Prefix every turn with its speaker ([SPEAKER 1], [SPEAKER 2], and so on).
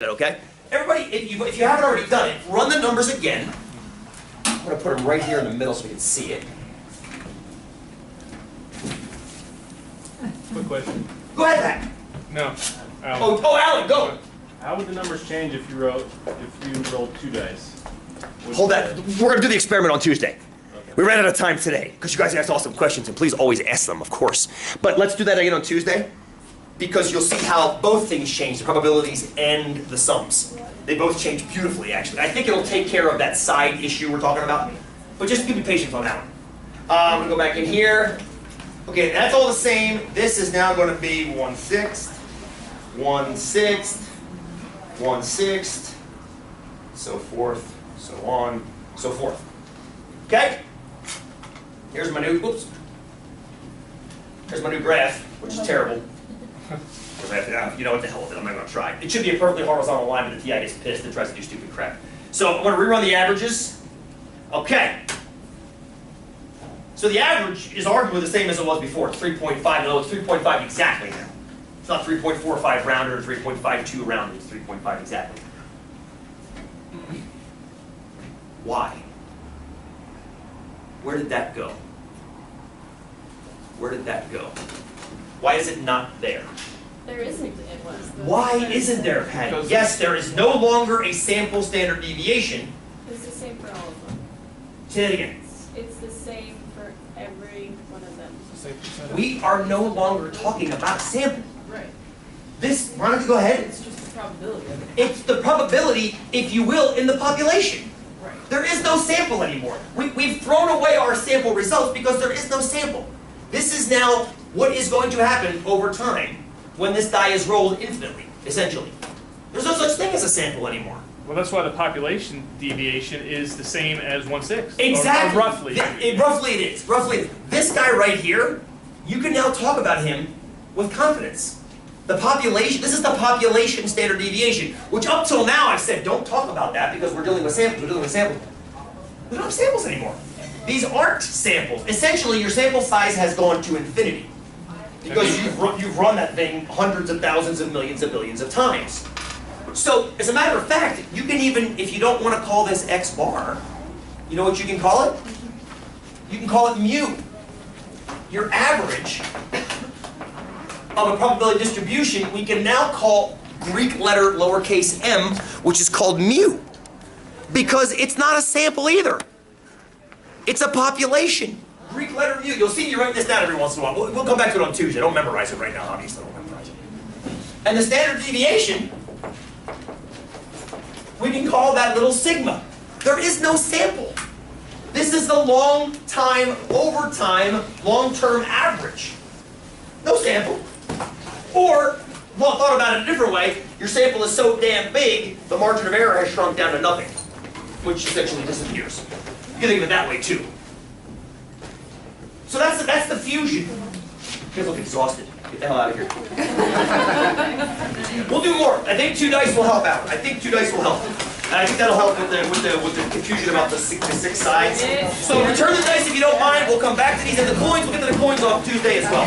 [SPEAKER 1] Okay? Everybody, if you haven't already done it, run the numbers again. I'm going to put them right here in the middle so we can see it.
[SPEAKER 2] Quick question.
[SPEAKER 1] Go ahead, Pat.
[SPEAKER 2] No.
[SPEAKER 1] Alan, go.
[SPEAKER 2] How would the numbers change if you rolled two dice?
[SPEAKER 1] Hold that. We're going to do the experiment on Tuesday. Okay. We ran out of time today because you guys asked awesome questions, and please always ask them, of course. But let's do that again on Tuesday because you'll see how both things change, the probabilities and the sums. They both change beautifully, actually. I think it'll take care of that side issue we're talking about, but just give me patience on that one. I'm going to go back in here. Okay, that's all the same. This is now going to be 1/6, 1/6, 1/6, so forth, so on, so forth. Okay? Here's my new, oops. Here's my new graph, which is terrible. You know what the hell with it, I'm not going to try. It should be a perfectly horizontal line, but the TI gets pissed and tries to do stupid crap. So I'm going to rerun the averages. Okay. So the average is arguably the same as it was before. It's 3.5, no, it's 3.5 exactly now. It's not 3.45 rounded or 3.52 rounded, it's 3.5 exactly. Why? Where did that go? Where did that go? Why is it not there?
[SPEAKER 3] There isn't, it was.
[SPEAKER 1] Why isn't there, Patty? Yes, there is no longer a sample standard deviation.
[SPEAKER 3] It's the same for all of them.
[SPEAKER 1] Say that again.
[SPEAKER 3] It's the same for every one of them.
[SPEAKER 1] We are no longer talking about sample.
[SPEAKER 3] Right.
[SPEAKER 1] This, Monica, go ahead.
[SPEAKER 3] It's just the probability of it.
[SPEAKER 1] It's the probability, if you will, in the population.
[SPEAKER 3] Right.
[SPEAKER 1] There is no sample anymore. We've thrown away our sample results because there is no sample. This is now what is going to happen over time when this die is rolled infinitely, essentially. There's no such thing as a sample anymore.
[SPEAKER 2] Well, that's why the population deviation is the same as 1/6.
[SPEAKER 1] Exactly.
[SPEAKER 2] Or roughly.
[SPEAKER 1] Roughly it is. Roughly it is. This guy right here, you can now talk about him with confidence. The population, this is the population standard deviation, which up till now I've said don't talk about that because we're dealing with samples, We don't have samples anymore. These aren't samples. Essentially, your sample size has gone to infinity because you've run that thing hundreds of thousands of millions of billions of times. So, as a matter of fact, you can even, if you don't want to call this X bar, you know what you can call it? You can call it mu. Your average of a probability distribution, we can now call Greek letter lowercase m, which is called mu. Because it's not a sample either. It's a population. Greek letter mu. You'll see me write this down every once in a while. We'll come back to it on Tuesday. Don't memorize it right now, obviously. Don't memorize it. And the standard deviation, we can call that little sigma. There is no sample. This is the long time, over time, long-term average. No sample. Or, well, thought about it a different way, your sample is so damn big, the margin of error has shrunk down to nothing, which essentially disappears. You can think of it that way, too. So that's the fusion. You guys look exhausted. Get the hell out of here. We'll do more. I think 2 dice will help out. I think 2 dice will help. And I think that'll help with the confusion about the six sides. So return the dice if you don't mind. We'll come back to these and the coins. We'll get to the coins off Tuesday as well.